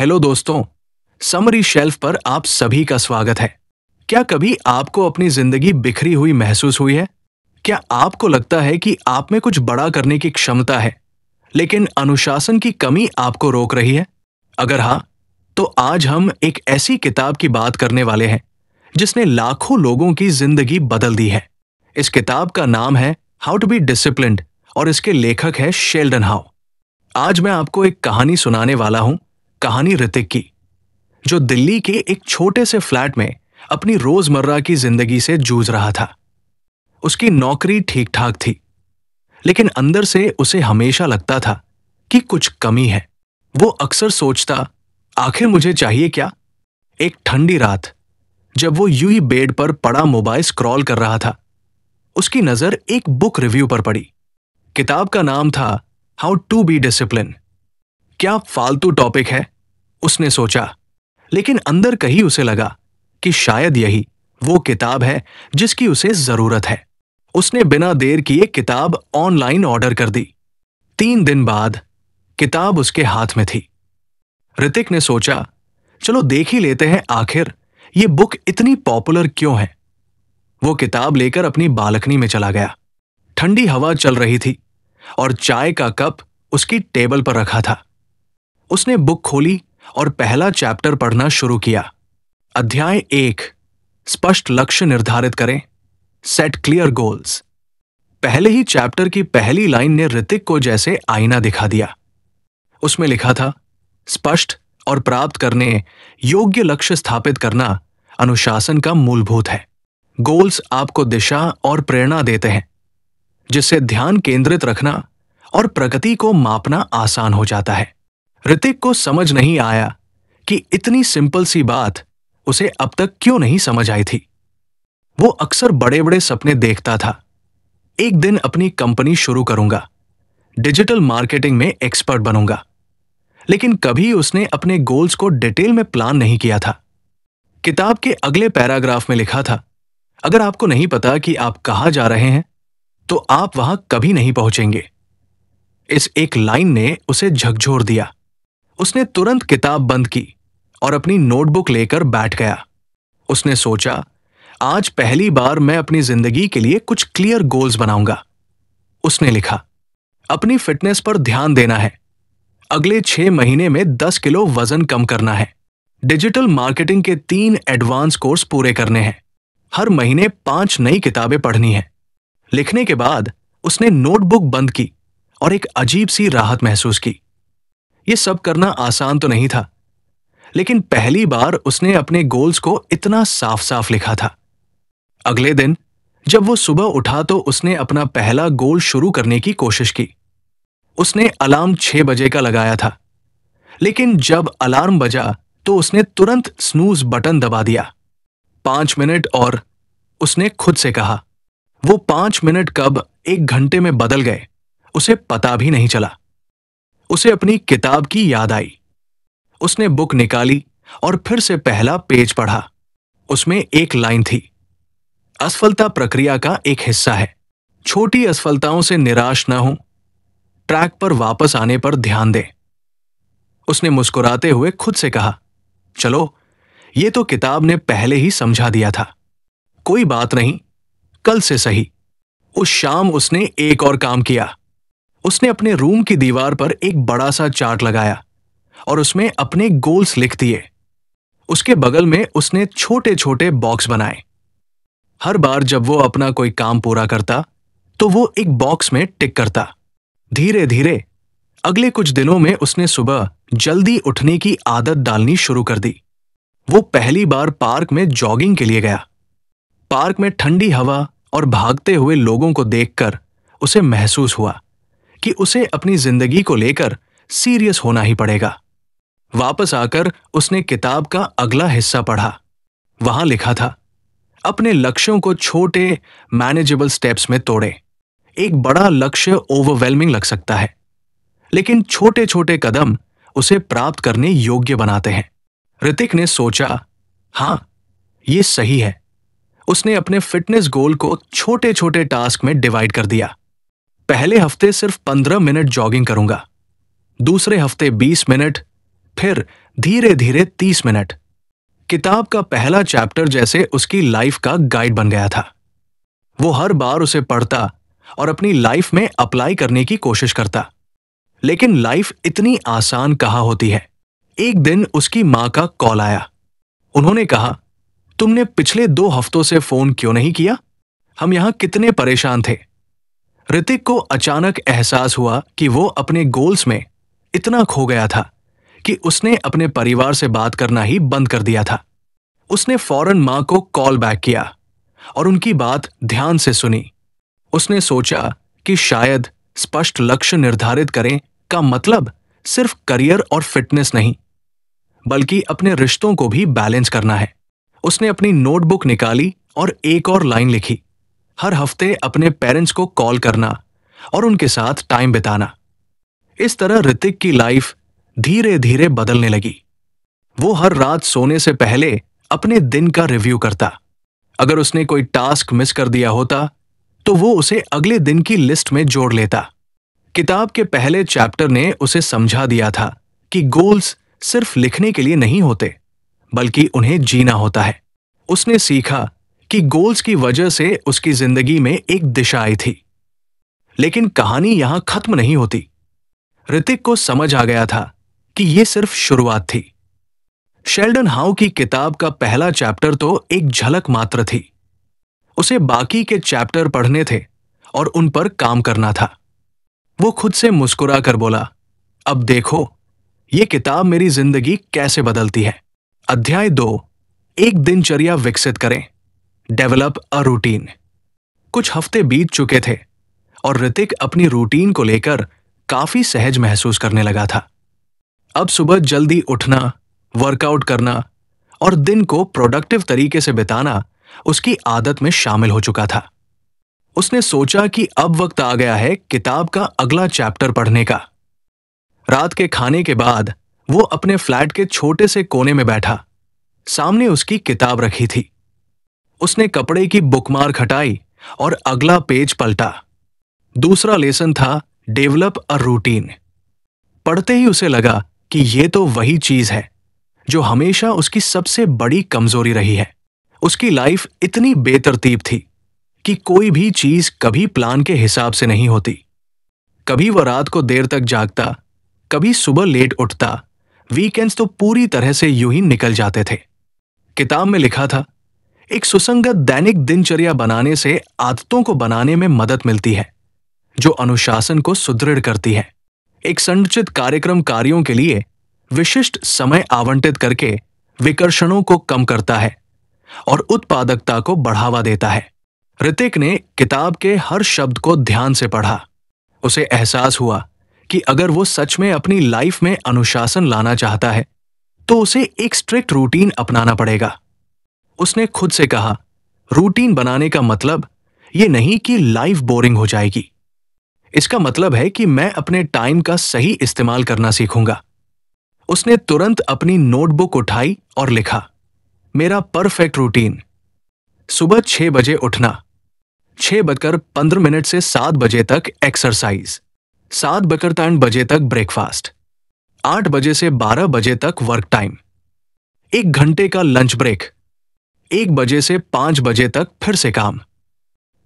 Hello दोस्तों, summary shelf पर आप सभी का स्वागत है। क्या कभी आपको अपनी जिंदगी बिखरी हुई महसूस हुई है? क्या आपको लगता है कि आप में कुछ बड़ा करने की क्षमता है, लेकिन अनुशासन की कमी आपको रोक रही है? अगर हाँ, तो आज हम एक ऐसी किताब की बात करने वाले हैं जिसने लाखों लोगों की जिंदगी बदल दी है। इस किताब का नाम है हाउ टू बी डिसिप्लिन्ड और इसके लेखक है शेल्डन हाउ। आज मैं आपको एक कहानी सुनाने वाला हूं, कहानी ऋतिक की, जो दिल्ली के एक छोटे से फ्लैट में अपनी रोजमर्रा की जिंदगी से जूझ रहा था। उसकी नौकरी ठीक ठाक थी, लेकिन अंदर से उसे हमेशा लगता था कि कुछ कमी है। वो अक्सर सोचता, आखिर मुझे चाहिए क्या? एक ठंडी रात, जब वो यूं ही बेड पर पड़ा मोबाइल स्क्रॉल कर रहा था, उसकी नजर एक बुक रिव्यू पर पड़ी। किताब का नाम था हाउ टू बी डिसिप्लिन। क्या फालतू टॉपिक है, उसने सोचा, लेकिन अंदर कहीं उसे लगा कि शायद यही वो किताब है जिसकी उसे जरूरत है। उसने बिना देर किए किताब ऑनलाइन ऑर्डर कर दी। 3 दिन बाद किताब उसके हाथ में थी। ऋतिक ने सोचा, चलो देख ही लेते हैं आखिर ये बुक इतनी पॉपुलर क्यों है। वो किताब लेकर अपनी बालकनी में चला गया। ठंडी हवा चल रही थी और चाय का कप उसकी टेबल पर रखा था। उसने बुक खोली और पहला चैप्टर पढ़ना शुरू किया। अध्याय 1, स्पष्ट लक्ष्य निर्धारित करें, सेट क्लियर गोल्स। पहले ही चैप्टर की पहली लाइन ने ऋतिक को जैसे आईना दिखा दिया। उसमें लिखा था, स्पष्ट और प्राप्त करने योग्य लक्ष्य स्थापित करना अनुशासन का मूलभूत है। गोल्स आपको दिशा और प्रेरणा देते हैं, जिससे ध्यान केंद्रित रखना और प्रगति को मापना आसान हो जाता है। ऋतिक को समझ नहीं आया कि इतनी सिंपल सी बात उसे अब तक क्यों नहीं समझ आई थी। वो अक्सर बड़े बड़े सपने देखता था। एक दिन अपनी कंपनी शुरू करूंगा, डिजिटल मार्केटिंग में एक्सपर्ट बनूंगा, लेकिन कभी उसने अपने गोल्स को डिटेल में प्लान नहीं किया था। किताब के अगले पैराग्राफ में लिखा था, अगर आपको नहीं पता कि आप कहां जा रहे हैं, तो आप वहां कभी नहीं पहुंचेंगे। इस एक लाइन ने उसे झकझोर दिया। उसने तुरंत किताब बंद की और अपनी नोटबुक लेकर बैठ गया। उसने सोचा, आज पहली बार मैं अपनी जिंदगी के लिए कुछ क्लियर गोल्स बनाऊंगा। उसने लिखा, अपनी फिटनेस पर ध्यान देना है, अगले 6 महीने में 10 किलो वजन कम करना है, डिजिटल मार्केटिंग के 3 एडवांस कोर्स पूरे करने हैं, हर महीने 5 नई किताबें पढ़नी है। लिखने के बाद उसने नोटबुक बंद की और एक अजीब सी राहत महसूस की। यह सब करना आसान तो नहीं था, लेकिन पहली बार उसने अपने गोल्स को इतना साफ साफ लिखा था। अगले दिन जब वो सुबह उठा तो उसने अपना पहला गोल शुरू करने की कोशिश की। उसने अलार्म 6 बजे का लगाया था, लेकिन जब अलार्म बजा तो उसने तुरंत स्नूज बटन दबा दिया। 5 मिनट और, उसने खुद से कहा। वो 5 मिनट कब 1 घंटे में बदल गए उसे पता भी नहीं चला। उसे अपनी किताब की याद आई। उसने बुक निकाली और फिर से पहला पेज पढ़ा। उसमें एक लाइन थी, असफलता प्रक्रिया का एक हिस्सा है, छोटी असफलताओं से निराश न हो, ट्रैक पर वापस आने पर ध्यान दें। उसने मुस्कुराते हुए खुद से कहा, चलो ये तो किताब ने पहले ही समझा दिया था, कोई बात नहीं, कल से सही। उस शाम उसने एक और काम किया। उसने अपने रूम की दीवार पर एक बड़ा सा चार्ट लगाया और उसमें अपने गोल्स लिख दिए। उसके बगल में उसने छोटे छोटे बॉक्स बनाए। हर बार जब वो अपना कोई काम पूरा करता तो वो एक बॉक्स में टिक करता। धीरे धीरे अगले कुछ दिनों में उसने सुबह जल्दी उठने की आदत डालनी शुरू कर दी। वो पहली बार पार्क में जॉगिंग के लिए गया। पार्क में ठंडी हवा और भागते हुए लोगों को देखकर उसे महसूस हुआ कि उसे अपनी जिंदगी को लेकर सीरियस होना ही पड़ेगा। वापस आकर उसने किताब का अगला हिस्सा पढ़ा। वहां लिखा था, अपने लक्ष्यों को छोटे मैनेजेबल स्टेप्स में तोड़े। एक बड़ा लक्ष्य ओवरवेलमिंग लग सकता है, लेकिन छोटे छोटे कदम उसे प्राप्त करने योग्य बनाते हैं। ऋतिक ने सोचा, हां, ये सही है। उसने अपने फिटनेस गोल को छोटे छोटे टास्क में डिवाइड कर दिया। पहले हफ्ते सिर्फ 15 मिनट जॉगिंग करूंगा, दूसरे हफ्ते 20 मिनट, फिर धीरे धीरे 30 मिनट। किताब का पहला चैप्टर जैसे उसकी लाइफ का गाइड बन गया था। वो हर बार उसे पढ़ता और अपनी लाइफ में अप्लाई करने की कोशिश करता। लेकिन लाइफ इतनी आसान कहाँ होती है। एक दिन उसकी माँ का कॉल आया। उन्होंने कहा, तुमने पिछले 2 हफ्तों से फोन क्यों नहीं किया? हम यहां कितने परेशान थे। ऋतिक को अचानक एहसास हुआ कि वो अपने गोल्स में इतना खो गया था कि उसने अपने परिवार से बात करना ही बंद कर दिया था। उसने फौरन माँ को कॉल बैक किया और उनकी बात ध्यान से सुनी। उसने सोचा कि शायद स्पष्ट लक्ष्य निर्धारित करें का मतलब सिर्फ करियर और फिटनेस नहीं, बल्कि अपने रिश्तों को भी बैलेंस करना है। उसने अपनी नोटबुक निकाली और एक और लाइन लिखी, हर हफ्ते अपने पेरेंट्स को कॉल करना और उनके साथ टाइम बिताना। इस तरह ऋतिक की लाइफ धीरे धीरे बदलने लगी। वो हर रात सोने से पहले अपने दिन का रिव्यू करता। अगर उसने कोई टास्क मिस कर दिया होता तो वो उसे अगले दिन की लिस्ट में जोड़ लेता। किताब के पहले चैप्टर ने उसे समझा दिया था कि गोल्स सिर्फ लिखने के लिए नहीं होते, बल्कि उन्हें जीना होता है। उसने सीखा कि गोल्स की वजह से उसकी जिंदगी में एक दिशा आई थी। लेकिन कहानी यहां खत्म नहीं होती। ऋतिक को समझ आ गया था कि यह सिर्फ शुरुआत थी। शेल्डन हाउ की किताब का पहला चैप्टर तो एक झलक मात्र थी। उसे बाकी के चैप्टर पढ़ने थे और उन पर काम करना था। वो खुद से मुस्कुरा कर बोला, अब देखो ये किताब मेरी जिंदगी कैसे बदलती है। अध्याय 2, एक दिनचर्या विकसित करें, डेवलप अ रूटीन। कुछ हफ्ते बीत चुके थे और ऋतिक अपनी रूटीन को लेकर काफी सहज महसूस करने लगा था। अब सुबह जल्दी उठना, वर्कआउट करना और दिन को प्रोडक्टिव तरीके से बिताना उसकी आदत में शामिल हो चुका था। उसने सोचा कि अब वक्त आ गया है किताब का अगला चैप्टर पढ़ने का। रात के खाने के बाद वो अपने फ्लैट के छोटे से कोने में बैठा। सामने उसकी किताब रखी थी। उसने कपड़े की बुकमार्क हटाई और अगला पेज पलटा। दूसरा लेसन था डेवलप अ रूटीन। पढ़ते ही उसे लगा कि यह तो वही चीज है जो हमेशा उसकी सबसे बड़ी कमजोरी रही है। उसकी लाइफ इतनी बेतरतीब थी कि कोई भी चीज कभी प्लान के हिसाब से नहीं होती। कभी वह रात को देर तक जागता, कभी सुबह लेट उठता। वीकेंड्स तो पूरी तरह से यूं ही निकल जाते थे। किताब में लिखा था, एक सुसंगत दैनिक दिनचर्या बनाने से आदतों को बनाने में मदद मिलती है जो अनुशासन को सुदृढ़ करती है। एक संरचित कार्यक्रम कार्यों के लिए विशिष्ट समय आवंटित करके विकर्षणों को कम करता है और उत्पादकता को बढ़ावा देता है। ऋतिक ने किताब के हर शब्द को ध्यान से पढ़ा। उसे एहसास हुआ कि अगर वो सच में अपनी लाइफ में अनुशासन लाना चाहता है तो उसे एक स्ट्रिक्ट रूटीन अपनाना पड़ेगा। उसने खुद से कहा, रूटीन बनाने का मतलब ये नहीं कि लाइफ बोरिंग हो जाएगी। इसका मतलब है कि मैं अपने टाइम का सही इस्तेमाल करना सीखूंगा। उसने तुरंत अपनी नोटबुक उठाई और लिखा, मेरा परफेक्ट रूटीन, सुबह 6 बजे उठना, 6:15 से 7 बजे तक एक्सरसाइज, 7:15 तक ब्रेकफास्ट, 8 बजे से 12 बजे तक वर्क टाइम, 1 घंटे का लंच ब्रेक, 1 बजे से 5 बजे तक फिर से काम,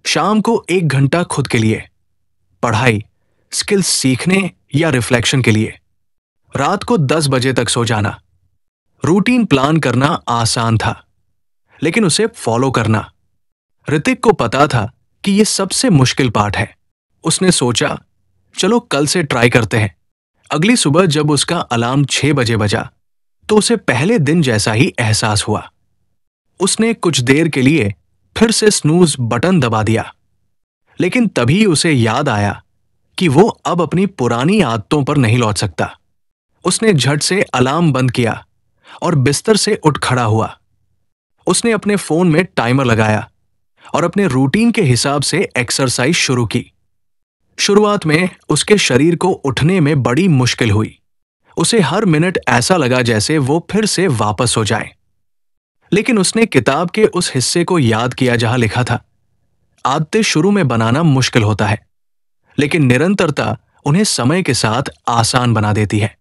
शाम को 1 घंटा खुद के लिए, पढ़ाई, स्किल्स सीखने या रिफ्लेक्शन के लिए, रात को 10 बजे तक सो जाना। रूटीन प्लान करना आसान था, लेकिन उसे फॉलो करना। ऋतिक को पता था कि यह सबसे मुश्किल पार्ट है। उसने सोचा, चलो कल से ट्राई करते हैं। अगली सुबह जब उसका अलार्म 6 बजे बजा तो उसे पहले दिन जैसा ही एहसास हुआ। उसने कुछ देर के लिए फिर से स्नूज बटन दबा दिया, लेकिन तभी उसे याद आया कि वो अब अपनी पुरानी आदतों पर नहीं लौट सकता। उसने झट से अलार्म बंद किया और बिस्तर से उठ खड़ा हुआ। उसने अपने फोन में टाइमर लगाया और अपने रूटीन के हिसाब से एक्सरसाइज शुरू की। शुरुआत में उसके शरीर को उठने में बड़ी मुश्किल हुई। उसे हर मिनट ऐसा लगा जैसे वो फिर से वापस हो जाए। लेकिन उसने किताब के उस हिस्से को याद किया जहां लिखा था, आदतें शुरू में बनाना मुश्किल होता है, लेकिन निरंतरता उन्हें समय के साथ आसान बना देती है।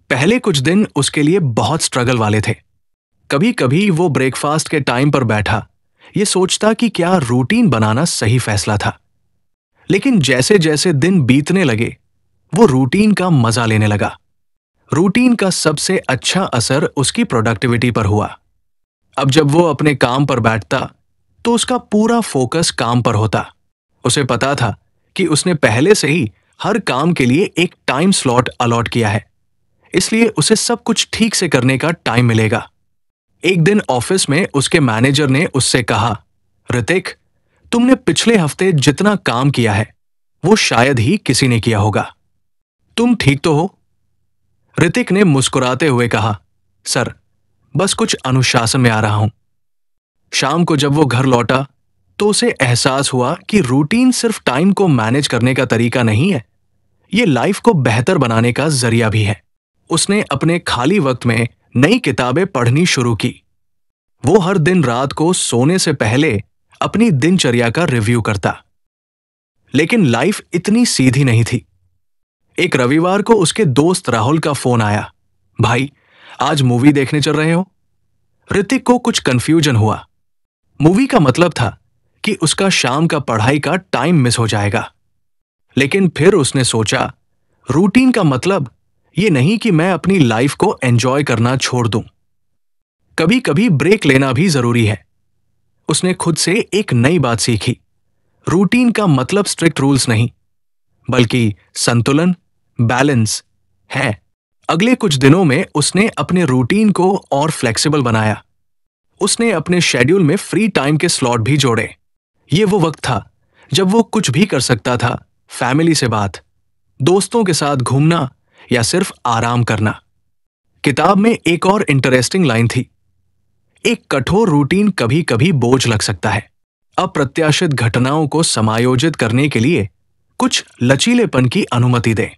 पहले कुछ दिन उसके लिए बहुत स्ट्रगल वाले थे। कभी कभी वो ब्रेकफास्ट के टाइम पर बैठा ये सोचता कि क्या रूटीन बनाना सही फैसला था। लेकिन जैसे जैसे दिन बीतने लगे वो रूटीन का मजा लेने लगा। रूटीन का सबसे अच्छा असर उसकी प्रोडक्टिविटी पर हुआ। अब जब वो अपने काम पर बैठता तो उसका पूरा फोकस काम पर होता। उसे पता था कि उसने पहले से ही हर काम के लिए एक टाइम स्लॉट अलॉट किया है, इसलिए उसे सब कुछ ठीक से करने का टाइम मिलेगा। एक दिन ऑफिस में उसके मैनेजर ने उससे कहा, ऋतिक, तुमने पिछले हफ्ते जितना काम किया है वो शायद ही किसी ने किया होगा। तुम ठीक तो हो? ऋतिक ने मुस्कुराते हुए कहा, सर, बस कुछ अनुशासन में आ रहा हूं। शाम को जब वो घर लौटा तो उसे एहसास हुआ कि रूटीन सिर्फ टाइम को मैनेज करने का तरीका नहीं है, ये लाइफ को बेहतर बनाने का जरिया भी है। उसने अपने खाली वक्त में नई किताबें पढ़नी शुरू की। वो हर दिन रात को सोने से पहले अपनी दिनचर्या का रिव्यू करता। लेकिन लाइफ इतनी सीधी नहीं थी। एक रविवार को उसके दोस्त राहुल का फोन आया, भाई, आज मूवी देखने चल रहे हो? ऋतिक को कुछ कंफ्यूजन हुआ। मूवी का मतलब था कि उसका शाम का पढ़ाई का टाइम मिस हो जाएगा। लेकिन फिर उसने सोचा, रूटीन का मतलब ये नहीं कि मैं अपनी लाइफ को एंजॉय करना छोड़ दूं। कभी कभी ब्रेक लेना भी जरूरी है। उसने खुद से एक नई बात सीखी। रूटीन का मतलब स्ट्रिक्ट रूल्स नहीं, बल्कि संतुलन, बैलेंस है। अगले कुछ दिनों में उसने अपने रूटीन को और फ्लेक्सिबल बनाया। उसने अपने शेड्यूल में फ्री टाइम के स्लॉट भी जोड़े। ये वो वक्त था जब वो कुछ भी कर सकता था, फैमिली से बात, दोस्तों के साथ घूमना या सिर्फ आराम करना। किताब में एक और इंटरेस्टिंग लाइन थी, एक कठोर रूटीन कभी कभी बोझ लग सकता है। अप्रत्याशित घटनाओं को समायोजित करने के लिए कुछ लचीलेपन की अनुमति दें।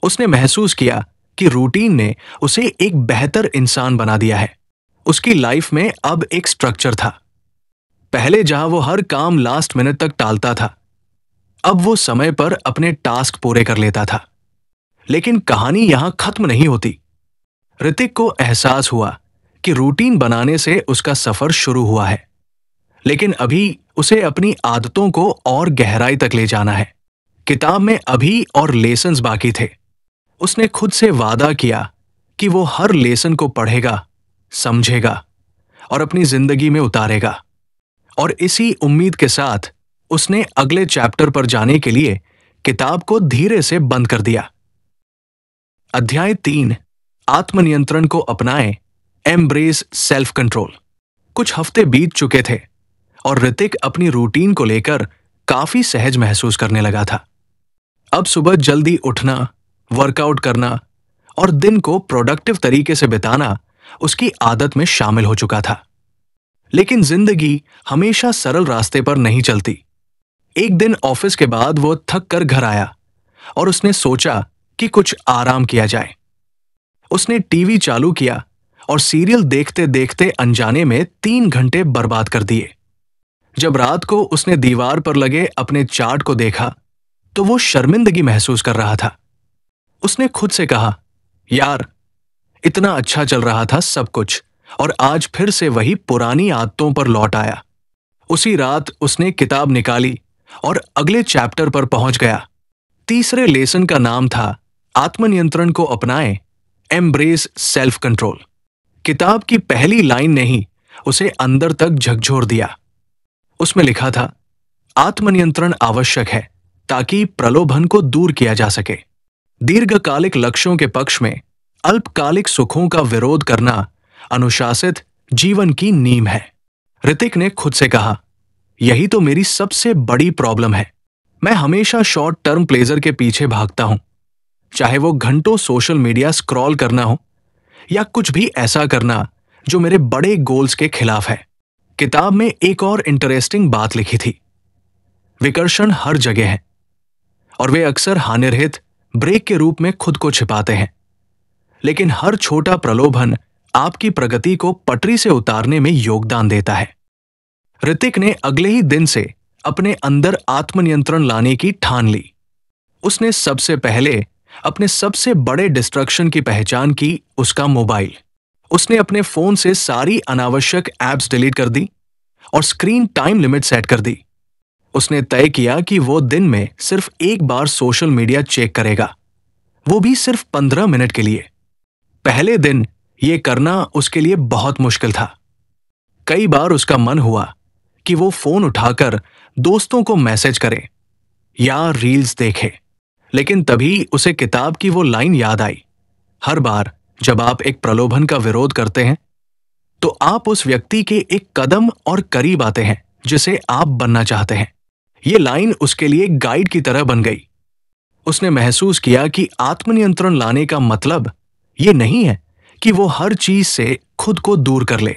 उसने महसूस किया कि रूटीन ने उसे एक बेहतर इंसान बना दिया है। उसकी लाइफ में अब एक स्ट्रक्चर था। पहले जहां वो हर काम लास्ट मिनट तक टालता था, अब वो समय पर अपने टास्क पूरे कर लेता था। लेकिन कहानी यहां खत्म नहीं होती। ऋतिक को एहसास हुआ कि रूटीन बनाने से उसका सफर शुरू हुआ है, लेकिन अभी उसे अपनी आदतों को और गहराई तक ले जाना है। किताब में अभी और लेसन्स बाकी थे। उसने खुद से वादा किया कि वो हर लेसन को पढ़ेगा, समझेगा और अपनी जिंदगी में उतारेगा। और इसी उम्मीद के साथ उसने अगले चैप्टर पर जाने के लिए किताब को धीरे से बंद कर दिया। अध्याय 3, आत्मनियंत्रण को अपनाएं, एम्ब्रेस सेल्फ कंट्रोल। कुछ हफ्ते बीत चुके थे और ऋतिक अपनी रूटीन को लेकर काफी सहज महसूस करने लगा था। अब सुबह जल्दी उठना, वर्कआउट करना और दिन को प्रोडक्टिव तरीके से बिताना उसकी आदत में शामिल हो चुका था। लेकिन जिंदगी हमेशा सरल रास्ते पर नहीं चलती। एक दिन ऑफिस के बाद वो थक कर घर आया और उसने सोचा कि कुछ आराम किया जाए। उसने टीवी चालू किया और सीरियल देखते देखते अनजाने में 3 घंटे बर्बाद कर दिए। जब रात को उसने दीवार पर लगे अपने चार्ट को देखा तो वो शर्मिंदगी महसूस कर रहा था। उसने खुद से कहा, यार, इतना अच्छा चल रहा था सब कुछ और आज फिर से वही पुरानी आदतों पर लौट आया। उसी रात उसने किताब निकाली और अगले चैप्टर पर पहुंच गया। तीसरे लेसन का नाम था आत्मनियंत्रण को अपनाएं, एम्ब्रेस सेल्फ कंट्रोल। किताब की पहली लाइन ने ही उसे अंदर तक झकझोर दिया। उसमें लिखा था, आत्मनियंत्रण आवश्यक है ताकि प्रलोभन को दूर किया जा सके। दीर्घकालिक लक्ष्यों के पक्ष में अल्पकालिक सुखों का विरोध करना अनुशासित जीवन की नींव है। ऋतिक ने खुद से कहा, यही तो मेरी सबसे बड़ी प्रॉब्लम है। मैं हमेशा शॉर्ट टर्म प्लेजर के पीछे भागता हूं, चाहे वो घंटों सोशल मीडिया स्क्रॉल करना हो या कुछ भी ऐसा करना जो मेरे बड़े गोल्स के खिलाफ है। किताब में एक और इंटरेस्टिंग बात लिखी थी, विकर्षण हर जगह है और वे अक्सर हानिरहित ब्रेक के रूप में खुद को छिपाते हैं। लेकिन हर छोटा प्रलोभन आपकी प्रगति को पटरी से उतारने में योगदान देता है। ऋतिक ने अगले ही दिन से अपने अंदर आत्मनियंत्रण लाने की ठान ली। उसने सबसे पहले अपने सबसे बड़े डिस्ट्रक्शन की पहचान की, उसका मोबाइल। उसने अपने फोन से सारी अनावश्यक एप्स डिलीट कर दी और स्क्रीन टाइम लिमिट सेट कर दी। उसने तय किया कि वो दिन में सिर्फ एक बार सोशल मीडिया चेक करेगा, वो भी सिर्फ 15 मिनट के लिए। पहले दिन ये करना उसके लिए बहुत मुश्किल था। कई बार उसका मन हुआ कि वो फोन उठाकर दोस्तों को मैसेज करे या रील्स देखे, लेकिन तभी उसे किताब की वो लाइन याद आई, हर बार जब आप एक प्रलोभन का विरोध करते हैं तो आप उस व्यक्ति के एक कदम और करीब आते हैं जिसे आप बनना चाहते हैं। ये लाइन उसके लिए एक गाइड की तरह बन गई। उसने महसूस किया कि आत्मनियंत्रण लाने का मतलब ये नहीं है कि वो हर चीज से खुद को दूर कर ले।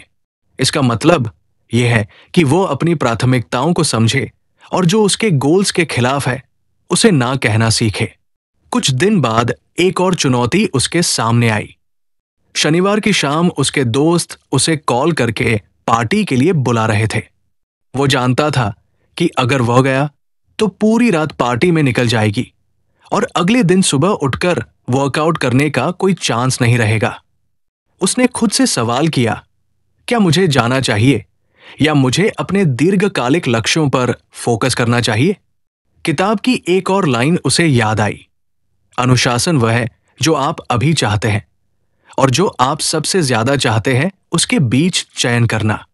इसका मतलब यह है कि वो अपनी प्राथमिकताओं को समझे और जो उसके गोल्स के खिलाफ है उसे ना कहना सीखे। कुछ दिन बाद एक और चुनौती उसके सामने आई। शनिवार की शाम उसके दोस्त उसे कॉल करके पार्टी के लिए बुला रहे थे। वो जानता था कि अगर वह गया तो पूरी रात पार्टी में निकल जाएगी और अगले दिन सुबह उठकर वर्कआउट करने का कोई चांस नहीं रहेगा। उसने खुद से सवाल किया, क्या मुझे जाना चाहिए या मुझे अपने दीर्घकालिक लक्ष्यों पर फोकस करना चाहिए? किताब की एक और लाइन उसे याद आई, अनुशासन वह है जो आप अभी चाहते हैं और जो आप सबसे ज्यादा चाहते हैं उसके बीच चयन करना।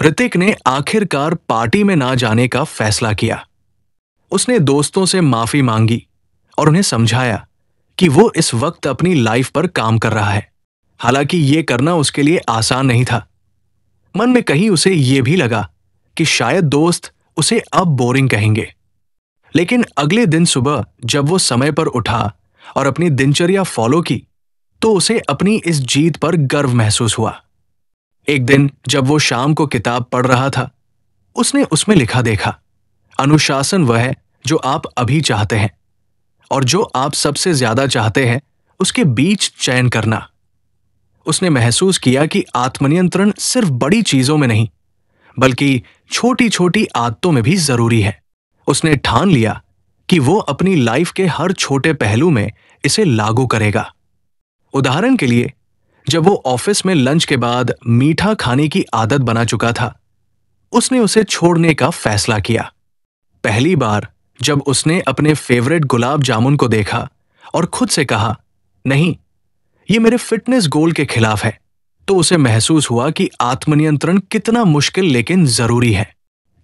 ऋतिक ने आखिरकार पार्टी में ना जाने का फैसला किया। उसने दोस्तों से माफी मांगी और उन्हें समझाया कि वो इस वक्त अपनी लाइफ पर काम कर रहा है। हालांकि ये करना उसके लिए आसान नहीं था। मन में कहीं उसे ये भी लगा कि शायद दोस्त उसे अब बोरिंग कहेंगे। लेकिन अगले दिन सुबह जब वो समय पर उठा और अपनी दिनचर्या फॉलो की तो उसे अपनी इस जीत पर गर्व महसूस हुआ। एक दिन जब वो शाम को किताब पढ़ रहा था, उसने उसमें लिखा देखा, अनुशासन वह है जो आप अभी चाहते हैं और जो आप सबसे ज्यादा चाहते हैं उसके बीच चयन करना। उसने महसूस किया कि आत्मनियंत्रण सिर्फ बड़ी चीजों में नहीं बल्कि छोटी छोटी आदतों में भी जरूरी है। उसने ठान लिया कि वो अपनी लाइफ के हर छोटे पहलू में इसे लागू करेगा। उदाहरण के लिए, जब वो ऑफिस में लंच के बाद मीठा खाने की आदत बना चुका था, उसने उसे छोड़ने का फैसला किया। पहली बार जब उसने अपने फेवरेट गुलाब जामुन को देखा और खुद से कहा, नहीं, ये मेरे फिटनेस गोल के खिलाफ है, तो उसे महसूस हुआ कि आत्मनियंत्रण कितना मुश्किल लेकिन जरूरी है।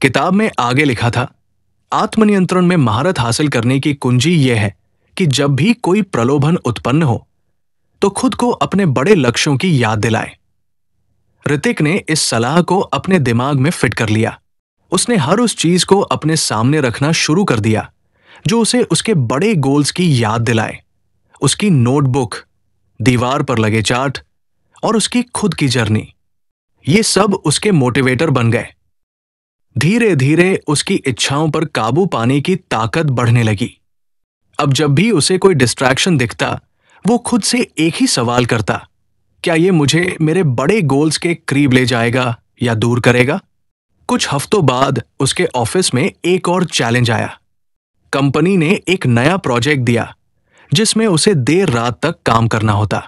किताब में आगे लिखा था, आत्मनियंत्रण में महारत हासिल करने की कुंजी यह है कि जब भी कोई प्रलोभन उत्पन्न हो तो खुद को अपने बड़े लक्ष्यों की याद दिलाए। ऋतिक ने इस सलाह को अपने दिमाग में फिट कर लिया। उसने हर उस चीज को अपने सामने रखना शुरू कर दिया जो उसे उसके बड़े गोल्स की याद दिलाए। उसकी नोटबुक, दीवार पर लगे चार्ट और उसकी खुद की जर्नी, ये सब उसके मोटिवेटर बन गए। धीरे धीरे उसकी इच्छाओं पर काबू पाने की ताकत बढ़ने लगी। अब जब भी उसे कोई डिस्ट्रैक्शन दिखता, वो खुद से एक ही सवाल करता, क्या ये मुझे मेरे बड़े गोल्स के करीब ले जाएगा या दूर करेगा? कुछ हफ्तों बाद उसके ऑफिस में एक और चैलेंज आया। कंपनी ने एक नया प्रोजेक्ट दिया जिसमें उसे देर रात तक काम करना होता।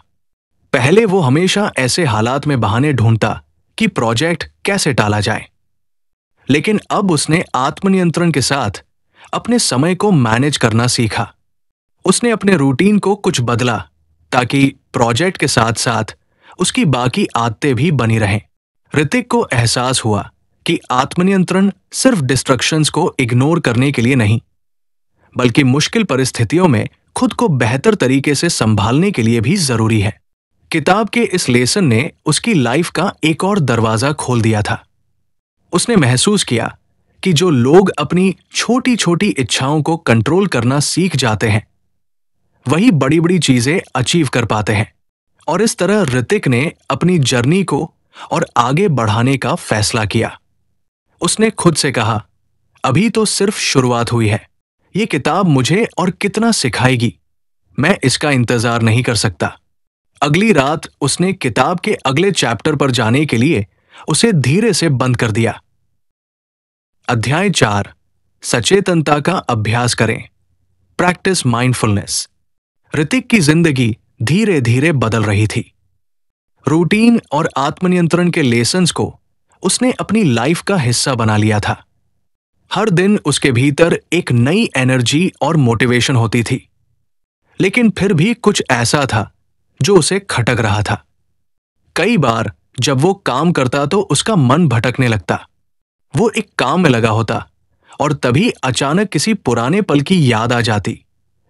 पहले वो हमेशा ऐसे हालात में बहाने ढूंढता कि प्रोजेक्ट कैसे टाला जाए, लेकिन अब उसने आत्मनियंत्रण के साथ अपने समय को मैनेज करना सीखा। उसने अपने रूटीन को कुछ बदला ताकि प्रोजेक्ट के साथ साथ उसकी बाकी आदतें भी बनी रहें। ऋतिक को एहसास हुआ कि आत्मनियंत्रण सिर्फ डिस्ट्रक्शंस को इग्नोर करने के लिए नहीं, बल्कि मुश्किल परिस्थितियों में खुद को बेहतर तरीके से संभालने के लिए भी जरूरी है। किताब के इस लेसन ने उसकी लाइफ का एक और दरवाजा खोल दिया था। उसने महसूस किया कि जो लोग अपनी छोटी छोटी इच्छाओं को कंट्रोल करना सीख जाते हैं वही बड़ी बड़ी चीजें अचीव कर पाते हैं। और इस तरह ऋतिक ने अपनी जर्नी को और आगे बढ़ाने का फैसला किया। उसने खुद से कहा, अभी तो सिर्फ शुरुआत हुई है, ये किताब मुझे और कितना सिखाएगी, मैं इसका इंतजार नहीं कर सकता। अगली रात उसने किताब के अगले चैप्टर पर जाने के लिए उसे धीरे से बंद कर दिया। अध्याय 4, सचेतनता का अभ्यास करें, प्रैक्टिस माइंडफुलनेस। ऋतिक की जिंदगी धीरे धीरे बदल रही थी। रूटीन और आत्मनियंत्रण के लेसन्स को उसने अपनी लाइफ का हिस्सा बना लिया था। हर दिन उसके भीतर एक नई एनर्जी और मोटिवेशन होती थी, लेकिन फिर भी कुछ ऐसा था जो उसे खटक रहा था। कई बार जब वो काम करता तो उसका मन भटकने लगता। वो एक काम में लगा होता और तभी अचानक किसी पुराने पल की याद आ जाती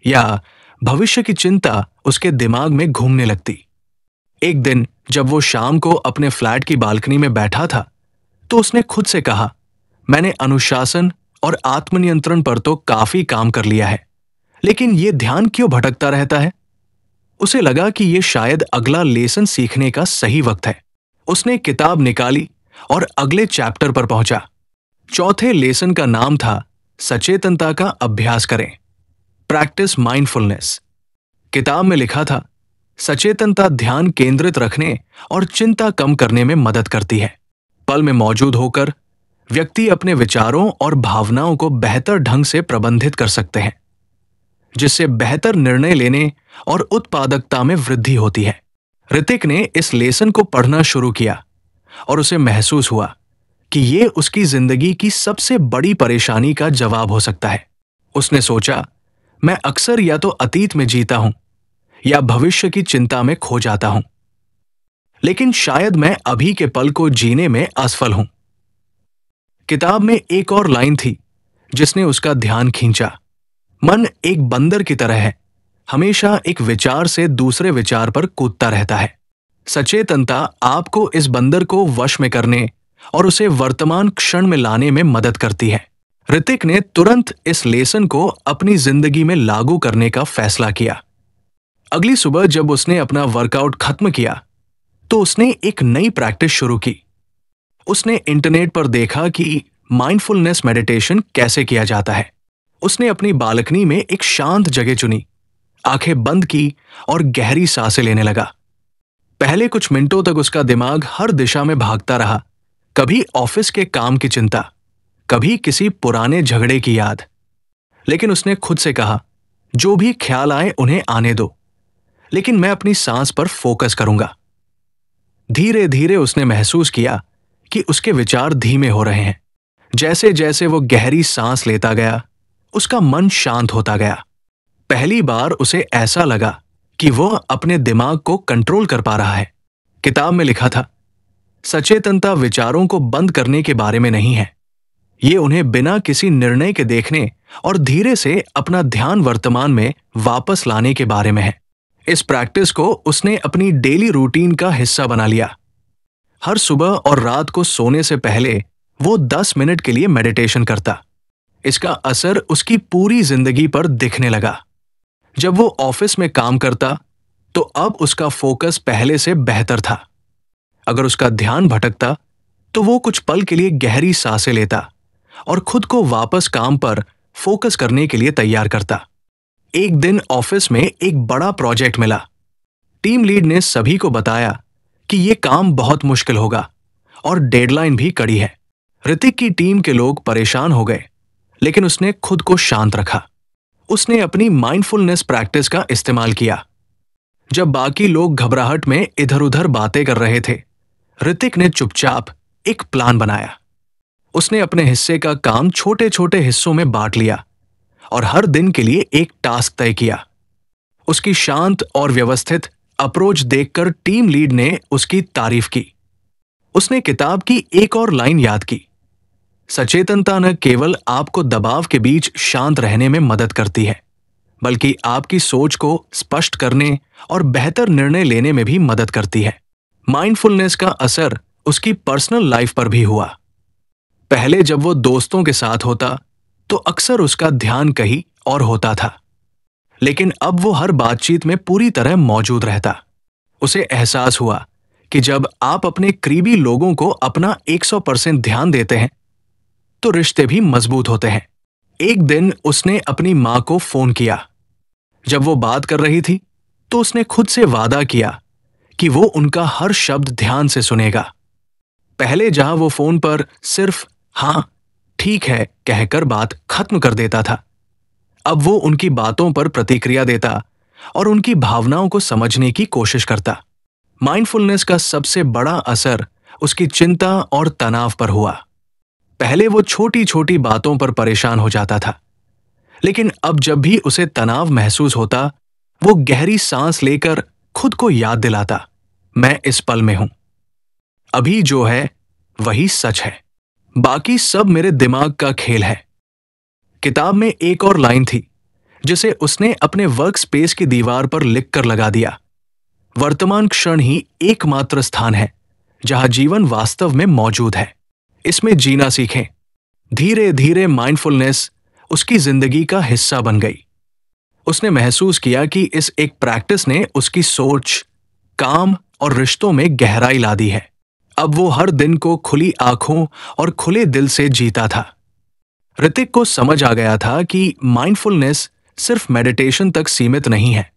या भविष्य की चिंता उसके दिमाग में घूमने लगती। एक दिन जब वो शाम को अपने फ्लैट की बालकनी में बैठा था तो उसने खुद से कहा, मैंने अनुशासन और आत्मनियंत्रण पर तो काफी काम कर लिया है, लेकिन ये ध्यान क्यों भटकता रहता है। उसे लगा कि ये शायद अगला लेसन सीखने का सही वक्त है। उसने किताब निकाली और अगले चैप्टर पर पहुंचा। चौथे लेसन का नाम था सचेतनता का अभ्यास करें, प्रैक्टिस माइंडफुलनेस। किताब में लिखा था, सचेतनता ध्यान केंद्रित रखने और चिंता कम करने में मदद करती है। पल में मौजूद होकर व्यक्ति अपने विचारों और भावनाओं को बेहतर ढंग से प्रबंधित कर सकते हैं, जिससे बेहतर निर्णय लेने और उत्पादकता में वृद्धि होती है। ऋतिक ने इस लेसन को पढ़ना शुरू किया और उसे महसूस हुआ कि ये उसकी जिंदगी की सबसे बड़ी परेशानी का जवाब हो सकता है। उसने सोचा, मैं अक्सर या तो अतीत में जीता हूं या भविष्य की चिंता में खो जाता हूं, लेकिन शायद मैं अभी के पल को जीने में असफल हूं। किताब में एक और लाइन थी जिसने उसका ध्यान खींचा। मन एक बंदर की तरह है, हमेशा एक विचार से दूसरे विचार पर कूदता रहता है। सचेतनता आपको इस बंदर को वश में करने और उसे वर्तमान क्षण में लाने में मदद करती है। ऋतिक ने तुरंत इस लेसन को अपनी जिंदगी में लागू करने का फैसला किया। अगली सुबह जब उसने अपना वर्कआउट खत्म किया तो उसने एक नई प्रैक्टिस शुरू की। उसने इंटरनेट पर देखा कि माइंडफुलनेस मेडिटेशन कैसे किया जाता है। उसने अपनी बालकनी में एक शांत जगह चुनी, आंखें बंद की और गहरी सांसें लेने लगा। पहले कुछ मिनटों तक उसका दिमाग हर दिशा में भागता रहा, कभी ऑफिस के काम की चिंता, कभी किसी पुराने झगड़े की याद। लेकिन उसने खुद से कहा, जो भी ख्याल आए उन्हें आने दो, लेकिन मैं अपनी सांस पर फोकस करूंगा। धीरे धीरे उसने महसूस किया कि उसके विचार धीमे हो रहे हैं। जैसे जैसे वो गहरी सांस लेता गया, उसका मन शांत होता गया। पहली बार उसे ऐसा लगा कि वह अपने दिमाग को कंट्रोल कर पा रहा है। किताब में लिखा था, सचेतनता विचारों को बंद करने के बारे में नहीं है, ये उन्हें बिना किसी निर्णय के देखने और धीरे से अपना ध्यान वर्तमान में वापस लाने के बारे में है। इस प्रैक्टिस को उसने अपनी डेली रूटीन का हिस्सा बना लिया। हर सुबह और रात को सोने से पहले वो 10 मिनट के लिए मेडिटेशन करता। इसका असर उसकी पूरी जिंदगी पर दिखने लगा। जब वो ऑफिस में काम करता तो अब उसका फोकस पहले से बेहतर था। अगर उसका ध्यान भटकता तो वो कुछ पल के लिए गहरी सांसें लेता और खुद को वापस काम पर फोकस करने के लिए तैयार करता। एक दिन ऑफिस में एक बड़ा प्रोजेक्ट मिला। टीम लीड ने सभी को बताया कि यह काम बहुत मुश्किल होगा और डेडलाइन भी कड़ी है। ऋतिक की टीम के लोग परेशान हो गए, लेकिन उसने खुद को शांत रखा। उसने अपनी माइंडफुलनेस प्रैक्टिस का इस्तेमाल किया। जब बाकी लोग घबराहट में इधर उधर बातें कर रहे थे, ऋतिक ने चुपचाप एक प्लान बनाया। उसने अपने हिस्से का काम छोटे छोटे हिस्सों में बांट लिया और हर दिन के लिए एक टास्क तय किया। उसकी शांत और व्यवस्थित अप्रोच देखकर टीम लीड ने उसकी तारीफ की। उसने किताब की एक और लाइन याद की, सचेतनता न केवल आपको दबाव के बीच शांत रहने में मदद करती है, बल्कि आपकी सोच को स्पष्ट करने और बेहतर निर्णय लेने में भी मदद करती है। माइंडफुलनेस का असर उसकी पर्सनल लाइफ पर भी हुआ। पहले जब वो दोस्तों के साथ होता तो अक्सर उसका ध्यान कहीं और होता था, लेकिन अब वो हर बातचीत में पूरी तरह मौजूद रहता। उसे एहसास हुआ कि जब आप अपने करीबी लोगों को अपना 100% ध्यान देते हैं तो रिश्ते भी मजबूत होते हैं। एक दिन उसने अपनी मां को फोन किया। जब वो बात कर रही थी तो उसने खुद से वादा किया कि वो उनका हर शब्द ध्यान से सुनेगा। पहले जहां वो फोन पर सिर्फ हां ठीक है कहकर बात खत्म कर देता था, अब वो उनकी बातों पर प्रतिक्रिया देता और उनकी भावनाओं को समझने की कोशिश करता। माइंडफुलनेस का सबसे बड़ा असर उसकी चिंता और तनाव पर हुआ। पहले वो छोटी छोटी बातों पर परेशान हो जाता था, लेकिन अब जब भी उसे तनाव महसूस होता, वो गहरी सांस लेकर खुद को याद दिलाता, मैं इस पल में हूं, अभी जो है वही सच है, बाकी सब मेरे दिमाग का खेल है। किताब में एक और लाइन थी जिसे उसने अपने वर्क स्पेस की दीवार पर लिखकर लगा दिया, वर्तमान क्षण ही एकमात्र स्थान है जहां जीवन वास्तव में मौजूद है, इसमें जीना सीखें। धीरे धीरे माइंडफुलनेस उसकी जिंदगी का हिस्सा बन गई। उसने महसूस किया कि इस एक प्रैक्टिस ने उसकी सोच, काम और रिश्तों में गहराई ला दी है। अब वो हर दिन को खुली आंखों और खुले दिल से जीता था। ऋतिक को समझ आ गया था कि माइंडफुलनेस सिर्फ मेडिटेशन तक सीमित नहीं है।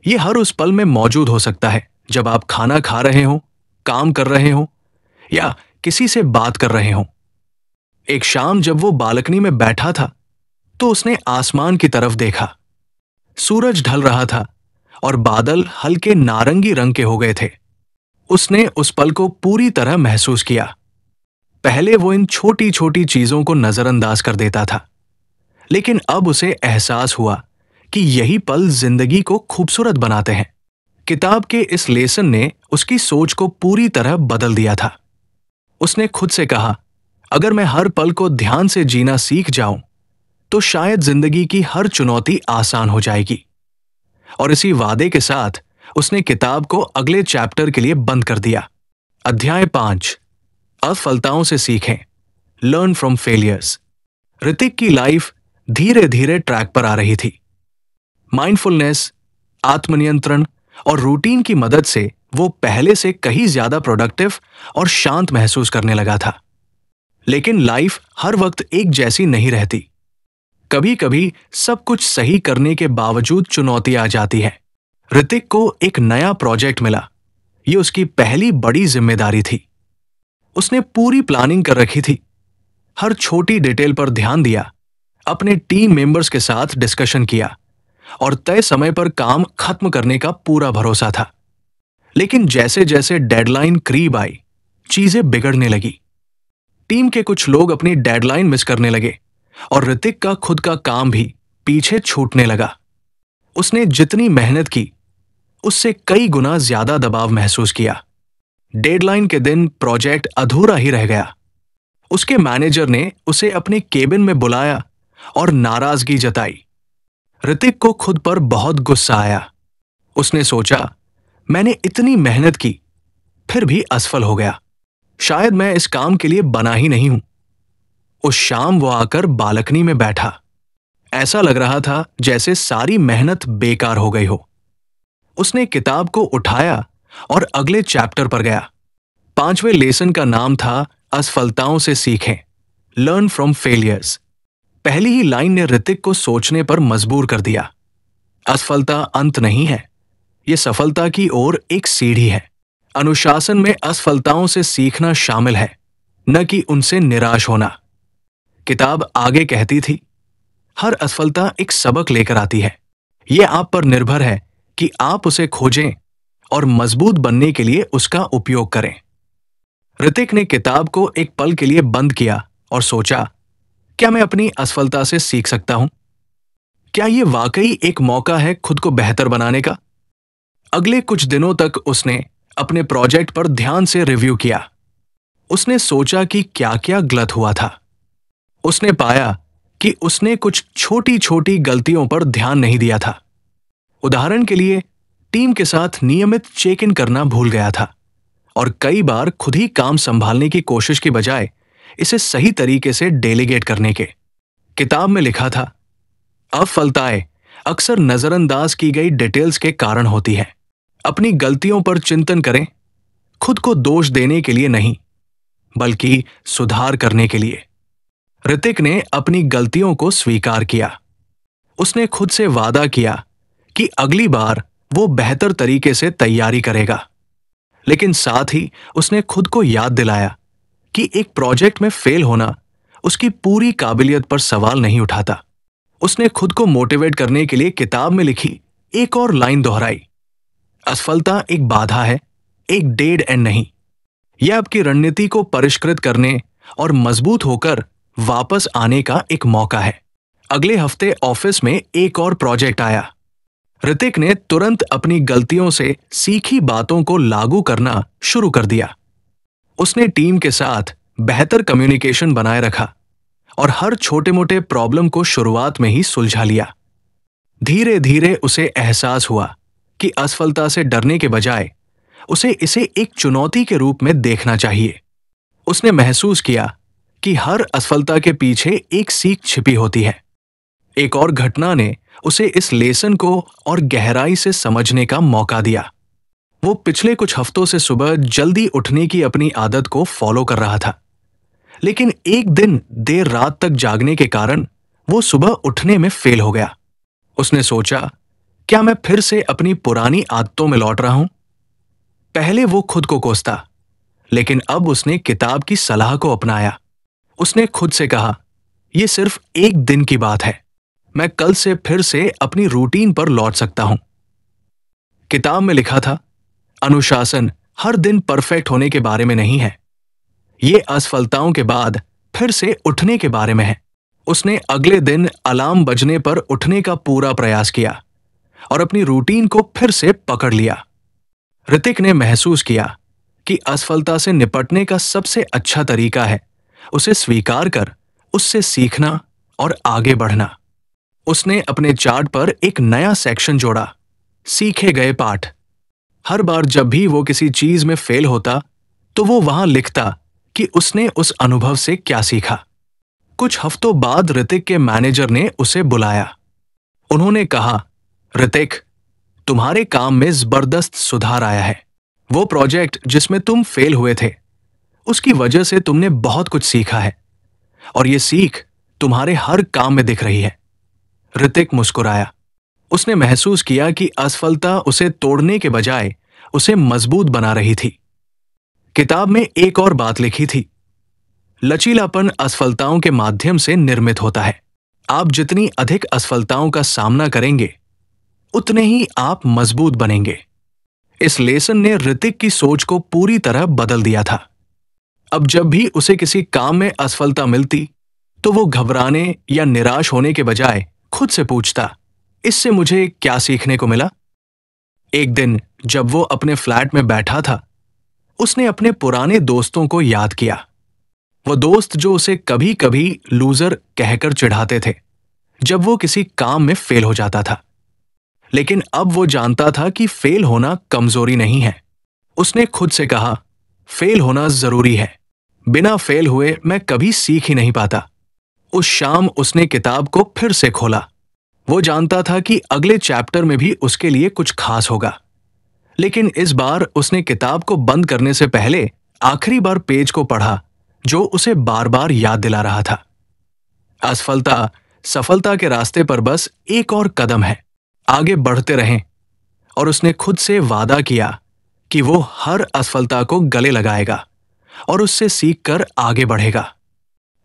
ये हर उस पल में मौजूद हो सकता है जब आप खाना खा रहे हो, काम कर रहे हो या किसी से बात कर रहे हो। एक शाम जब वो बालकनी में बैठा था तो उसने आसमान की तरफ देखा। सूरज ढल रहा था और बादल हल्के नारंगी रंग के हो गए थे। उसने उस पल को पूरी तरह महसूस किया। पहले वो इन छोटी छोटी चीजों को नजरअंदाज कर देता था, लेकिन अब उसे एहसास हुआ कि यही पल जिंदगी को खूबसूरत बनाते हैं। किताब के इस लेसन ने उसकी सोच को पूरी तरह बदल दिया था। उसने खुद से कहा, अगर मैं हर पल को ध्यान से जीना सीख जाऊं तो शायद जिंदगी की हर चुनौती आसान हो जाएगी। और इसी वादे के साथ उसने किताब को अगले चैप्टर के लिए बंद कर दिया। अध्याय 5, असफलताओं से सीखें, लर्न फ्रॉम फेलियर्स। ऋतिक की लाइफ धीरे धीरे ट्रैक पर आ रही थी। माइंडफुलनेस, आत्मनियंत्रण और रूटीन की मदद से वो पहले से कहीं ज्यादा प्रोडक्टिव और शांत महसूस करने लगा था। लेकिन लाइफ हर वक्त एक जैसी नहीं रहती। कभी कभी सब कुछ सही करने के बावजूद चुनौती आ जाती है। ऋतिक को एक नया प्रोजेक्ट मिला। ये उसकी पहली बड़ी जिम्मेदारी थी। उसने पूरी प्लानिंग कर रखी थी, हर छोटी डिटेल पर ध्यान दिया, अपने टीम मेंबर्स के साथ डिस्कशन किया और तय समय पर काम खत्म करने का पूरा भरोसा था। लेकिन जैसे जैसे डेडलाइन करीब आई, चीजें बिगड़ने लगी। टीम के कुछ लोग अपनी डेडलाइन मिस करने लगे और ऋतिक का खुद का काम भी पीछे छूटने लगा। उसने जितनी मेहनत की उससे कई गुना ज्यादा दबाव महसूस किया। डेडलाइन के दिन प्रोजेक्ट अधूरा ही रह गया। उसके मैनेजर ने उसे अपने केबिन में बुलाया और नाराजगी जताई। ऋतिक को खुद पर बहुत गुस्सा आया। उसने सोचा, मैंने इतनी मेहनत की फिर भी असफल हो गया, शायद मैं इस काम के लिए बना ही नहीं हूं। उस शाम वो आकर बालकनी में बैठा। ऐसा लग रहा था जैसे सारी मेहनत बेकार हो गई हो। उसने किताब को उठाया और अगले चैप्टर पर गया। 5वें लेसन का नाम था असफलताओं से सीखें, लर्न फ्रॉम फेलियर्स। पहली ही लाइन ने ऋतिक को सोचने पर मजबूर कर दिया। असफलता अंत नहीं है, यह सफलता की ओर एक सीढ़ी है। अनुशासन में असफलताओं से सीखना शामिल है, न कि उनसे निराश होना। किताब आगे कहती थी, हर असफलता एक सबक लेकर आती है। यह आप पर निर्भर है कि आप उसे खोजें और मजबूत बनने के लिए उसका उपयोग करें। ऋतिक ने किताब को एक पल के लिए बंद किया और सोचा, क्या मैं अपनी असफलता से सीख सकता हूं? क्या यह वाकई एक मौका है खुद को बेहतर बनाने का? अगले कुछ दिनों तक उसने अपने प्रोजेक्ट पर ध्यान से रिव्यू किया। उसने सोचा कि क्या क्या गलत हुआ था। उसने पाया कि उसने कुछ छोटी छोटी गलतियों पर ध्यान नहीं दिया था। उदाहरण के लिए, टीम के साथ नियमित चेक इन करना भूल गया था और कई बार खुद ही काम संभालने की कोशिश की बजाय इसे सही तरीके से डेलीगेट करने के। किताब में लिखा था, असफलताएं अक्सर नजरअंदाज की गई डिटेल्स के कारण होती है। अपनी गलतियों पर चिंतन करें, खुद को दोष देने के लिए नहीं, बल्कि सुधार करने के लिए। ऋतिक ने अपनी गलतियों को स्वीकार किया। उसने खुद से वादा किया कि अगली बार वो बेहतर तरीके से तैयारी करेगा। लेकिन साथ ही उसने खुद को याद दिलाया कि एक प्रोजेक्ट में फेल होना उसकी पूरी काबिलियत पर सवाल नहीं उठाता। उसने खुद को मोटिवेट करने के लिए किताब में लिखी एक और लाइन दोहराई, असफलता एक बाधा है, एक डेड एंड नहीं। यह आपकी रणनीति को परिष्कृत करने और मजबूत होकर वापस आने का एक मौका है। अगले हफ्ते ऑफिस में एक और प्रोजेक्ट आया। ऋतिक ने तुरंत अपनी गलतियों से सीखी बातों को लागू करना शुरू कर दिया। उसने टीम के साथ बेहतर कम्युनिकेशन बनाए रखा और हर छोटे मोटे प्रॉब्लम को शुरुआत में ही सुलझा लिया। धीरे धीरे उसे एहसास हुआ कि असफलता से डरने के बजाय उसे इसे एक चुनौती के रूप में देखना चाहिए। उसने महसूस किया कि हर असफलता के पीछे एक सीख छिपी होती है। एक और घटना ने उसे इस लेसन को और गहराई से समझने का मौका दिया। वो पिछले कुछ हफ्तों से सुबह जल्दी उठने की अपनी आदत को फॉलो कर रहा था, लेकिन एक दिन देर रात तक जागने के कारण वो सुबह उठने में फेल हो गया। उसने सोचा, क्या मैं फिर से अपनी पुरानी आदतों में लौट रहा हूं? पहले वो खुद को कोसता, लेकिन अब उसने किताब की सलाह को अपनाया। उसने खुद से कहा, यह सिर्फ एक दिन की बात है, मैं कल से फिर से अपनी रूटीन पर लौट सकता हूं। किताब में लिखा था, अनुशासन हर दिन परफेक्ट होने के बारे में नहीं है, ये असफलताओं के बाद फिर से उठने के बारे में है। उसने अगले दिन अलार्म बजने पर उठने का पूरा प्रयास किया और अपनी रूटीन को फिर से पकड़ लिया। ऋतिक ने महसूस किया कि असफलता से निपटने का सबसे अच्छा तरीका है उसे स्वीकार कर उससे सीखना और आगे बढ़ना। उसने अपने चार्ट पर एक नया सेक्शन जोड़ा, सीखे गए पाठ। हर बार जब भी वो किसी चीज में फेल होता तो वो वहां लिखता कि उसने उस अनुभव से क्या सीखा। कुछ हफ्तों बाद ऋतिक के मैनेजर ने उसे बुलाया। उन्होंने कहा, ऋतिक, तुम्हारे काम में जबरदस्त सुधार आया है। वो प्रोजेक्ट जिसमें तुम फेल हुए थे, उसकी वजह से तुमने बहुत कुछ सीखा है और ये सीख तुम्हारे हर काम में दिख रही है। ऋतिक मुस्कुराया। उसने महसूस किया कि असफलता उसे तोड़ने के बजाय उसे मजबूत बना रही थी। किताब में एक और बात लिखी थी, लचीलापन असफलताओं के माध्यम से निर्मित होता है। आप जितनी अधिक असफलताओं का सामना करेंगे, उतने ही आप मजबूत बनेंगे। इस लेसन ने ऋतिक की सोच को पूरी तरह बदल दिया था। अब जब भी उसे किसी काम में असफलता मिलती, तो वो घबराने या निराश होने के बजाय खुद से पूछता, इससे मुझे क्या सीखने को मिला? एक दिन जब वो अपने फ्लैट में बैठा था, उसने अपने पुराने दोस्तों को याद किया। वो दोस्त जो उसे कभी कभी लूजर कहकर चिढ़ाते थे जब वो किसी काम में फेल हो जाता था, लेकिन अब वो जानता था कि फेल होना कमजोरी नहीं है। उसने खुद से कहा, फेल होना जरूरी है, बिना फेल हुए मैं कभी सीख ही नहीं पाता। उस शाम उसने किताब को फिर से खोला। वो जानता था कि अगले चैप्टर में भी उसके लिए कुछ खास होगा, लेकिन इस बार उसने किताब को बंद करने से पहले आखिरी बार पेज को पढ़ा जो उसे बार बार याद दिला रहा था, असफलता सफलता के रास्ते पर बस एक और कदम है, आगे बढ़ते रहें। और उसने खुद से वादा किया कि वो हर असफलता को गले लगाएगा और उससे सीखकर आगे बढ़ेगा।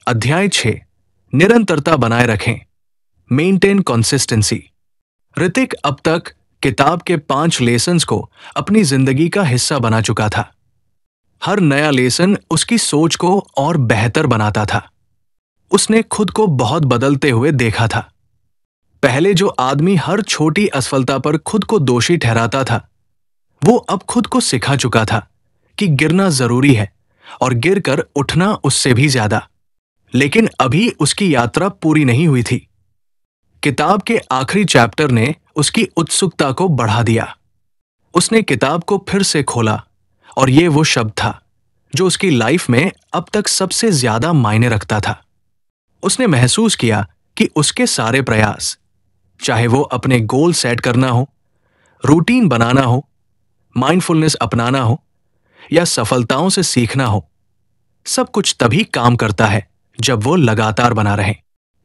अध्याय 6, निरंतरता बनाए रखें, मेंटेन कंसिस्टेंसी। ऋतिक अब तक किताब के 5 लेसन्स को अपनी जिंदगी का हिस्सा बना चुका था। हर नया लेसन उसकी सोच को और बेहतर बनाता था। उसने खुद को बहुत बदलते हुए देखा था। पहले जो आदमी हर छोटी असफलता पर खुद को दोषी ठहराता था, वो अब खुद को सिखा चुका था कि गिरना जरूरी है और गिरकर उठना उससे भी ज्यादा। लेकिन अभी उसकी यात्रा पूरी नहीं हुई थी। किताब के आखिरी चैप्टर ने उसकी उत्सुकता को बढ़ा दिया। उसने किताब को फिर से खोला और ये वो शब्द था जो उसकी लाइफ में अब तक सबसे ज्यादा मायने रखता था। उसने महसूस किया कि उसके सारे प्रयास, चाहे वो अपने गोल सेट करना हो, रूटीन बनाना हो, माइंडफुलनेस अपनाना हो या सफलताओं से सीखना हो, सब कुछ तभी काम करता है जब वो लगातार बना रहे।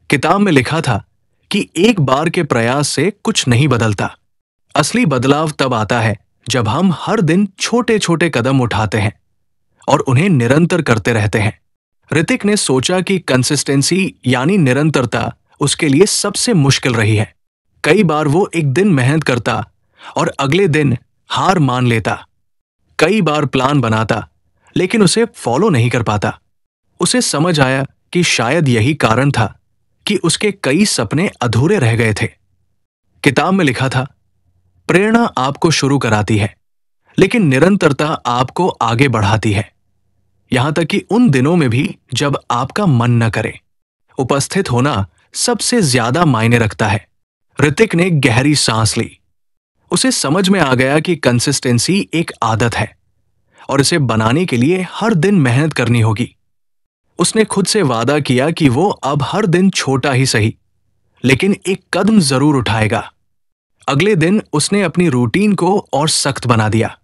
किताब में लिखा था कि एक बार के प्रयास से कुछ नहीं बदलता। असली बदलाव तब आता है जब हम हर दिन छोटे छोटे कदम उठाते हैं और उन्हें निरंतर करते रहते हैं। ऋतिक ने सोचा कि कंसिस्टेंसी यानी निरंतरता उसके लिए सबसे मुश्किल रही है। कई बार वो एक दिन मेहनत करता और अगले दिन हार मान लेता। कई बार प्लान बनाता लेकिन उसे फॉलो नहीं कर पाता। उसे समझ आया कि शायद यही कारण था कि उसके कई सपने अधूरे रह गए थे। किताब में लिखा था, प्रेरणा आपको शुरू कराती है लेकिन निरंतरता आपको आगे बढ़ाती है, यहां तक कि उन दिनों में भी जब आपका मन न करे। उपस्थित होना सबसे ज्यादा मायने रखता है। ऋतिक ने गहरी सांस ली। उसे समझ में आ गया कि कंसिस्टेंसी एक आदत है और इसे बनाने के लिए हर दिन मेहनत करनी होगी। उसने खुद से वादा किया कि वो अब हर दिन छोटा ही सही लेकिन एक कदम जरूर उठाएगा। अगले दिन उसने अपनी रूटीन को और सख्त बना दिया।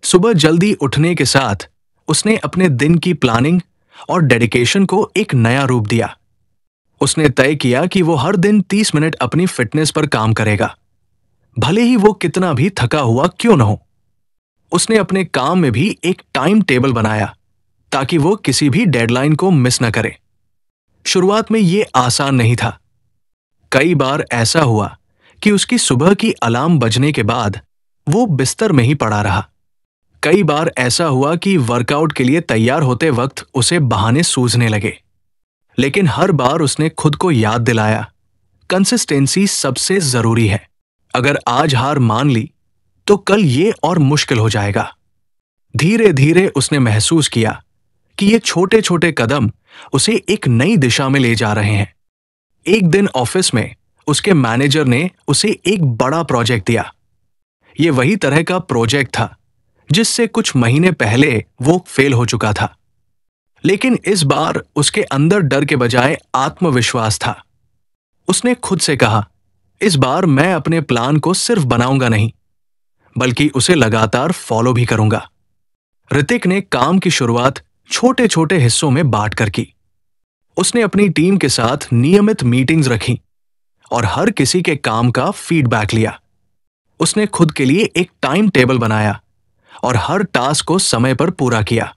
सुबह जल्दी उठने के साथ उसने अपने दिन की प्लानिंग और डेडिकेशन को एक नया रूप दिया। उसने तय किया कि वो हर दिन 30 मिनट अपनी फिटनेस पर काम करेगा, भले ही वो कितना भी थका हुआ क्यों न हो। उसने अपने काम में भी एक टाइम टेबल बनाया ताकि वो किसी भी डेडलाइन को मिस न करे। शुरुआत में ये आसान नहीं था। कई बार ऐसा हुआ कि उसकी सुबह की अलार्म बजने के बाद वो बिस्तर में ही पड़ा रहा। कई बार ऐसा हुआ कि वर्कआउट के लिए तैयार होते वक्त उसे बहाने सूझने लगे, लेकिन हर बार उसने खुद को याद दिलाया, कंसिस्टेंसी सबसे जरूरी है। अगर आज हार मान ली तो कल ये और मुश्किल हो जाएगा। धीरे धीरे उसने महसूस किया कि ये छोटे छोटे कदम उसे एक नई दिशा में ले जा रहे हैं। एक दिन ऑफिस में उसके मैनेजर ने उसे एक बड़ा प्रोजेक्ट दिया। ये वही तरह का प्रोजेक्ट था जिससे कुछ महीने पहले वो फेल हो चुका था, लेकिन इस बार उसके अंदर डर के बजाय आत्मविश्वास था। उसने खुद से कहा, इस बार मैं अपने प्लान को सिर्फ बनाऊंगा नहीं बल्कि उसे लगातार फॉलो भी करूंगा। ऋतिक ने काम की शुरुआत छोटे छोटे हिस्सों में बांटकर की। उसने अपनी टीम के साथ नियमित मीटिंग्स रखी और हर किसी के काम का फीडबैक लिया। उसने खुद के लिए एक टाइम टेबल बनाया और हर टास्क को समय पर पूरा किया।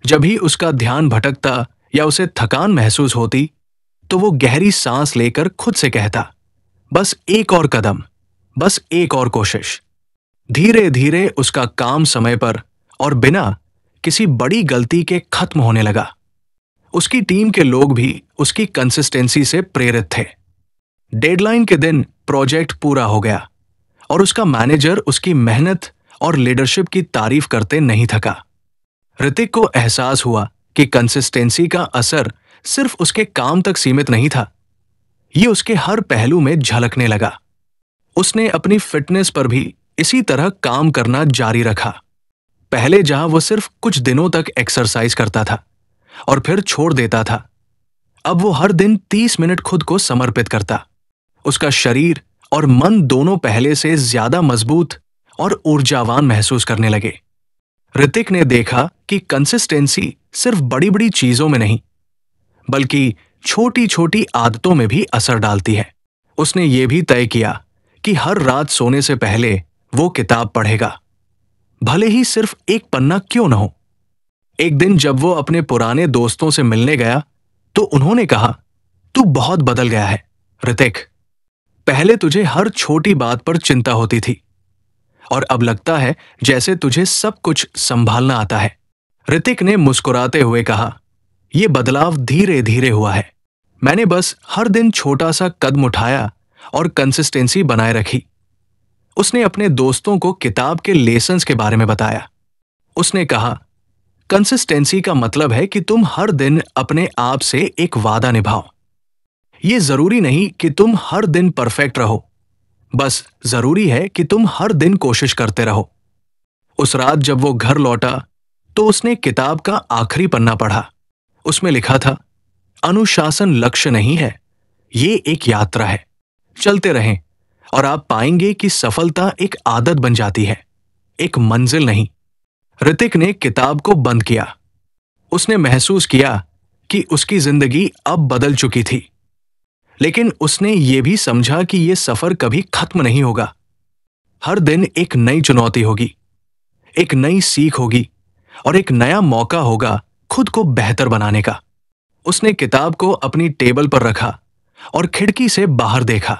जब भी उसका ध्यान भटकता या उसे थकान महसूस होती तो वो गहरी सांस लेकर खुद से कहता, बस एक और कदम, बस एक और कोशिश। धीरे धीरे उसका काम समय पर और बिना किसी बड़ी गलती के खत्म होने लगा। उसकी टीम के लोग भी उसकी कंसिस्टेंसी से प्रेरित थे। डेडलाइन के दिन प्रोजेक्ट पूरा हो गया और उसका मैनेजर उसकी मेहनत और लीडरशिप की तारीफ करते नहीं थका। ऋतिक को एहसास हुआ कि कंसिस्टेंसी का असर सिर्फ उसके काम तक सीमित नहीं था, ये उसके हर पहलू में झलकने लगा। उसने अपनी फिटनेस पर भी इसी तरह काम करना जारी रखा। पहले जहां वो सिर्फ कुछ दिनों तक एक्सरसाइज करता था और फिर छोड़ देता था, अब वो हर दिन 30 मिनट खुद को समर्पित करता। उसका शरीर और मन दोनों पहले से ज्यादा मजबूत और ऊर्जावान महसूस करने लगे। ऋतिक ने देखा कि कंसिस्टेंसी सिर्फ बड़ी बड़ी चीजों में नहीं बल्कि छोटी छोटी आदतों में भी असर डालती है। उसने ये भी तय किया कि हर रात सोने से पहले वो किताब पढ़ेगा, भले ही सिर्फ एक पन्ना क्यों न हो। एक दिन जब वो अपने पुराने दोस्तों से मिलने गया तो उन्होंने कहा, तू बहुत बदल गया है ऋतिक। पहले तुझे हर छोटी बात पर चिंता होती थी और अब लगता है जैसे तुझे सब कुछ संभालना आता है। ऋतिक ने मुस्कुराते हुए कहा, यह बदलाव धीरे धीरे हुआ है। मैंने बस हर दिन छोटा सा कदम उठाया और कंसिस्टेंसी बनाए रखी। उसने अपने दोस्तों को किताब के लेसन्स के बारे में बताया। उसने कहा, कंसिस्टेंसी का मतलब है कि तुम हर दिन अपने आप से एक वादा निभाओ। यह जरूरी नहीं कि तुम हर दिन परफेक्ट रहो, बस जरूरी है कि तुम हर दिन कोशिश करते रहो। उस रात जब वो घर लौटा तो उसने किताब का आखिरी पन्ना पढ़ा। उसमें लिखा था, अनुशासन लक्ष्य नहीं है, ये एक यात्रा है। चलते रहें और आप पाएंगे कि सफलता एक आदत बन जाती है, एक मंजिल नहीं। ऋतिक ने किताब को बंद किया। उसने महसूस किया कि उसकी जिंदगी अब बदल चुकी थी, लेकिन उसने ये भी समझा कि यह सफर कभी खत्म नहीं होगा। हर दिन एक नई चुनौती होगी, एक नई सीख होगी और एक नया मौका होगा खुद को बेहतर बनाने का। उसने किताब को अपनी टेबल पर रखा और खिड़की से बाहर देखा।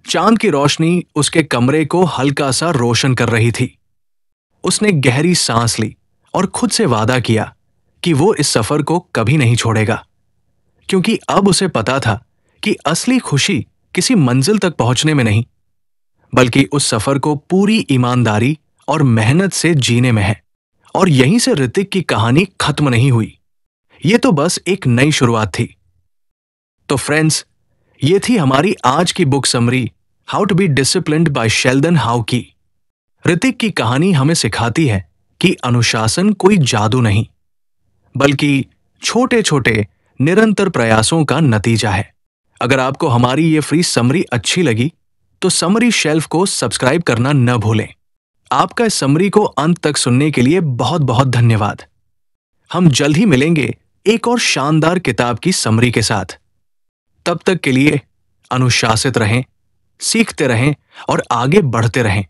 चांद की रोशनी उसके कमरे को हल्का सा रोशन कर रही थी। उसने गहरी सांस ली और खुद से वादा किया कि वो इस सफर को कभी नहीं छोड़ेगा, क्योंकि अब उसे पता था कि असली खुशी किसी मंजिल तक पहुंचने में नहीं, बल्कि उस सफर को पूरी ईमानदारी और मेहनत से जीने में है। और यहीं से ऋतिक की कहानी खत्म नहीं हुई। ये तो बस एक नई शुरुआत थी। तो फ्रेंड्स, ये थी हमारी आज की book summary, how to be disciplined by Sheldon Howe की। ऋतिक की कहानी हमें सिखाती है कि अनुशासन कोई जादू नहीं, बल्कि छोटे छोटे निरंतर प्रयासों का नतीजा है। अगर आपको हमारी ये फ्री समरी अच्छी लगी तो समरी शेल्फ को सब्सक्राइब करना न भूलें। आपका इस समरी को अंत तक सुनने के लिए बहुत बहुत धन्यवाद। हम जल्द ही मिलेंगे एक और शानदार किताब की समरी के साथ। तब तक के लिए अनुशासित रहें, सीखते रहें और आगे बढ़ते रहें।